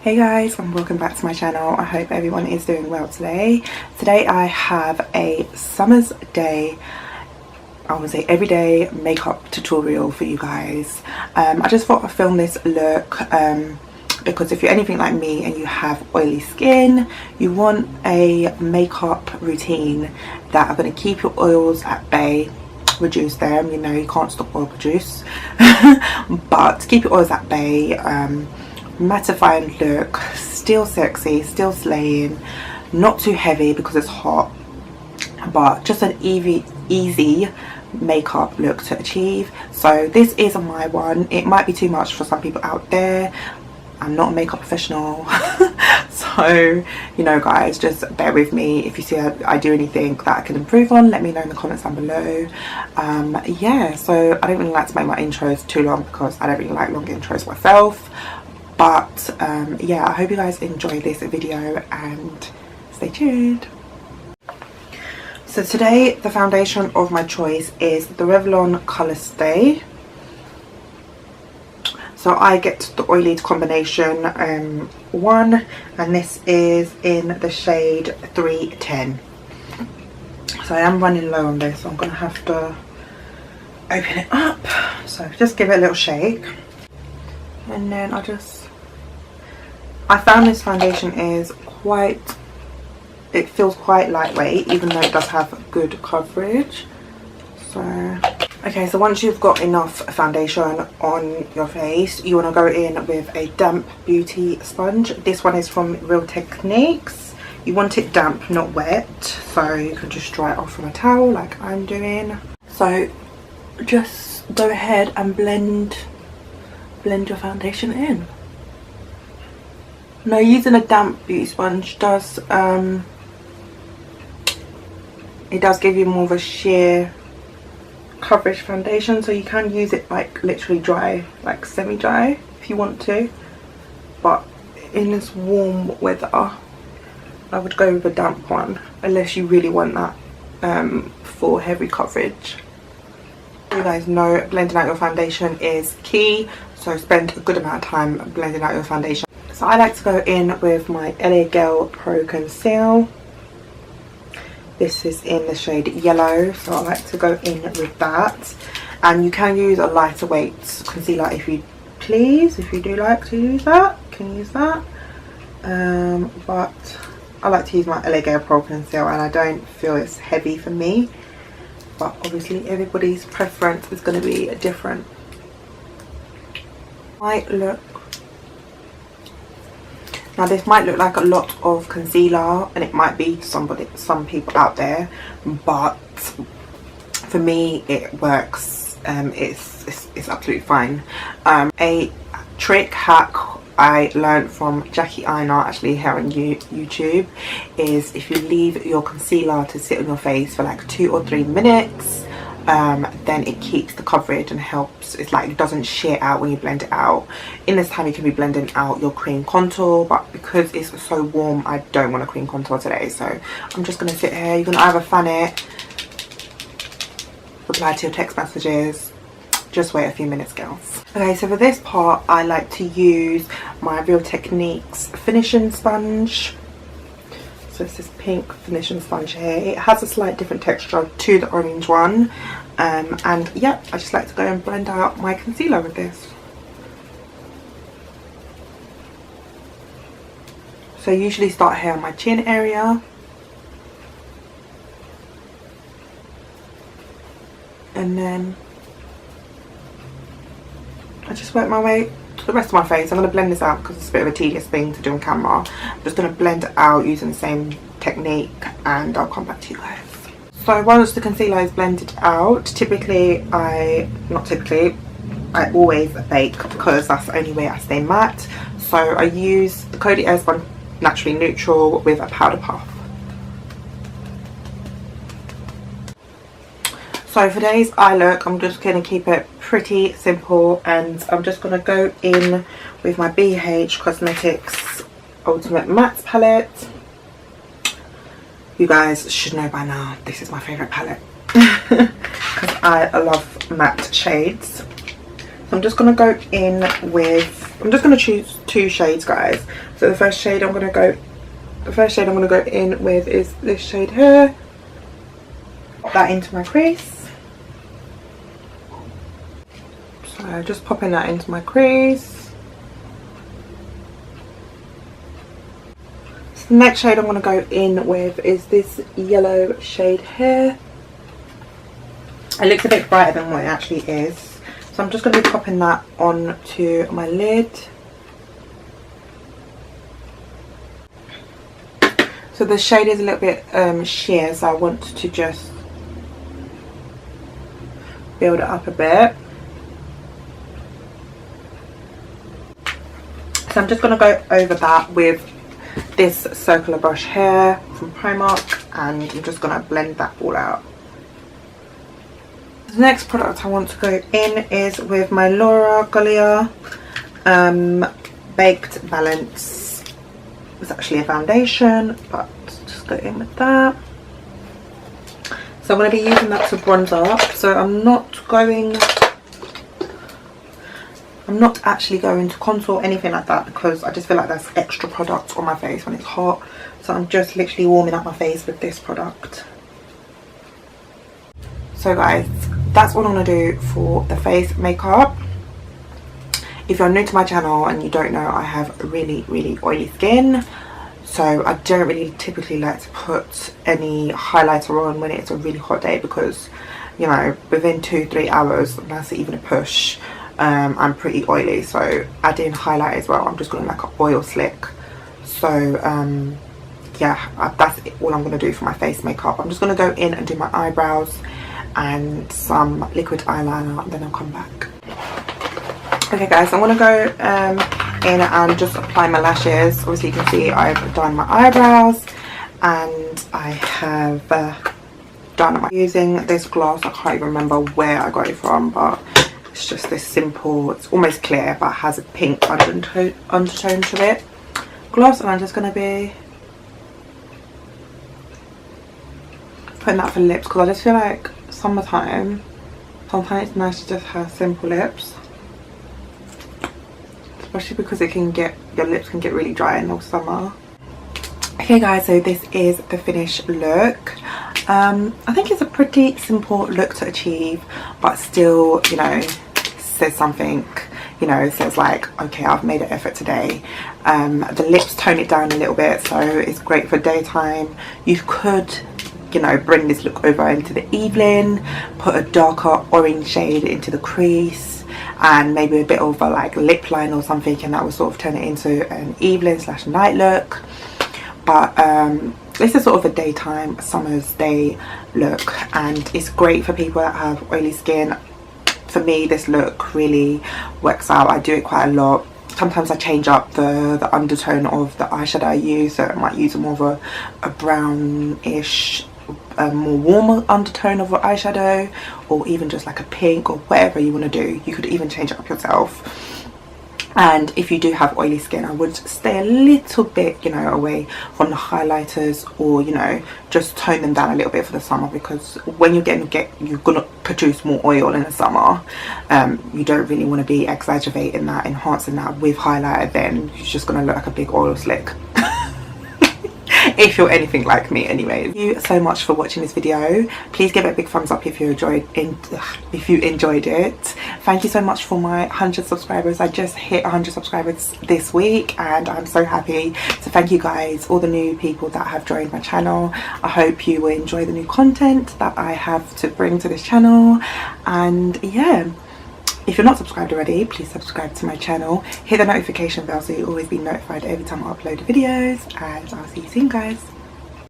Hey guys, and welcome back to my channel. I hope everyone is doing well today. Today I have a summer's day, I would say everyday makeup tutorial for you guys. I just thought I'd film this look because if you're anything like me and you have oily skin, you want a makeup routine that are going to keep your oils at bay, reduce them. You know, you can't stop oil produce but keep your oils at bay. Mattifying look, still sexy, still slaying, not too heavy because it's hot, but just an easy makeup look to achieve. So this is my one. It might be too much for some people out there. I'm not a makeup professional so, you know guys, just bear with me. If you see I do anything that I can improve on, let me know in the comments down below. Yeah, so I don't really like to make my intros too long because I don't really like long intros myself. But yeah, I hope you guys enjoy this video and stay tuned. So today the foundation of my choice is the Revlon Colour Stay. So I get the oily combination 1, and this is in the shade 310. So I am running low on this, so I'm going to have to open it up. So just give it a little shake, and then I found this foundation is it feels quite lightweight, even though it does have good coverage. So okay, so once you've got enough foundation on your face, you want to go in with a damp beauty sponge. This one is from Real Techniques. You want it damp, not wet, so you can just dry it off from a towel like I'm doing. So just go ahead and blend your foundation in. Now, using a damp beauty sponge does it does give you more of a sheer coverage foundation, so you can use it like literally dry, like semi-dry if you want to, but in this warm weather I would go with a damp one unless you really want that full heavy coverage. You guys know blending out your foundation is key, so spend a good amount of time blending out your foundation. So I like to go in with my LA Girl Pro Conceal. This is in the shade Yellow, so I like to go in with that. And you can use a lighter weight concealer if you please. If you do like to use that, you can use that. But I like to use my LA Girl Pro Conceal, and I don't feel it's heavy for me. But obviously everybody's preference is going to be different. Now this might look like a lot of concealer, and it might be to some people out there, but for me it works. It's absolutely fine. A hack I learned from Jackie Aina, actually here on YouTube, is if you leave your concealer to sit on your face for like 2 or 3 minutes, then it keeps the coverage and helps. It's like it doesn't shear out when you blend it out. In this time you can be blending out your cream contour, but because it's so warm I don't want a cream contour today, so I'm just going to sit here. You can either fan it, reply to your text messages, just wait a few minutes girls. Okay, so for this part I like to use my Real Techniques finishing sponge. So it's this pink finishing sponge here. It has a slight different texture to the orange one. And yeah, I just like to go and blend out my concealer with this. So I usually start here on my chin area. And then I just work my way to the rest of my face. I'm going to blend this out because it's a bit of a tedious thing to do on camera. I'm just going to blend it out using the same technique, and I'll come back to you guys. So once the concealer is blended out, I always bake because that's the only way I stay matte. So I use the Coty Airspun Naturally Neutral with a powder puff. So for today's eye look, I'm just going to keep it pretty simple, and I'm just going to go in with my BH Cosmetics Ultimate Matte Palette. You guys should know by now, this is my favourite palette because I love matte shades. So I'm just going to go in with I'm just going to choose 2 shades, guys. So the first shade I'm going to go in with is this shade here. Pop that into my crease. So just popping that into my crease. So the next shade I'm going to go in with is this yellow shade here. It looks a bit brighter than what it actually is. So I'm just going to be popping that onto my lid. So the shade is a little bit sheer, so I want to just build it up a bit. So I'm just going to go over that with this circular brush here from Primark, and I'm just going to blend that all out. The next product I want to go in is with my Laura Gelia Baked Balance. It's actually a foundation, but just go in with that. So I'm going to be using that to bronze up. So I'm not actually going to contour anything like that, because I just feel like that's extra product on my face when it's hot. So I'm just literally warming up my face with this product. So guys, that's all I'm going to do for the face makeup. If you're new to my channel and you don't know, I have really oily skin, so I don't really typically like to put any highlighter on when it's a really hot day, because, you know, within 2-3 hours, that's even a push, I'm pretty oily. So adding highlight as well, I'm just going to like an oil slick. So yeah, that's all I'm going to do for my face makeup. I'm just going to go in and do my eyebrows and some liquid eyeliner, and then I'll come back. Okay guys, I'm going to go in and just apply my lashes. Obviously you can see I've done my eyebrows, and I have done using this gloss. I can't even remember where I got it from, but it's just this simple, it's almost clear but has a pink undertone to it gloss, and I'm just going to be putting that for lips, because I just feel like summertime, sometimes it's nice to just have simple lips, especially because it can get, your lips can get really dry in the summer. Okay guys, so this is the finished look. I think it's a pretty simple look to achieve, but still, you know, says something, you know, says like, okay, I've made an effort today. The lips tone it down a little bit, so it's great for daytime. You could, you know, bring this look over into the evening, put a darker orange shade into the crease and maybe a bit of a like lip line or something, and that will sort of turn it into an evening / night look. But this is sort of a daytime, summer's day look, and it's great for people that have oily skin. For me, this look really works out. I do it quite a lot. Sometimes I change up the undertone of the eyeshadow I use, so I might use more of a brownish, more warmer undertone of an eyeshadow, or even just like a pink, or whatever you want to do. You could even change it up yourself. And if you do have oily skin, I would stay a little bit, you know, away from the highlighters, or, you know, just tone them down a little bit for the summer, because when you're gonna produce more oil in the summer, you don't really want to be exaggerating that, enhancing that with highlighter. Then you're just gonna look like a big oil slick. If you're anything like me anyway. Thank you so much for watching this video. Please give it a big thumbs up if you enjoyed it. Thank you so much for my 100 subscribers. I just hit 100 subscribers this week, and I'm so happy. So thank you guys, all the new people that have joined my channel. I hope you will enjoy the new content that I have to bring to this channel. And yeah, if you're not subscribed already, please subscribe to my channel. Hit the notification bell so you'll always be notified every time I upload videos, and I'll see you soon guys.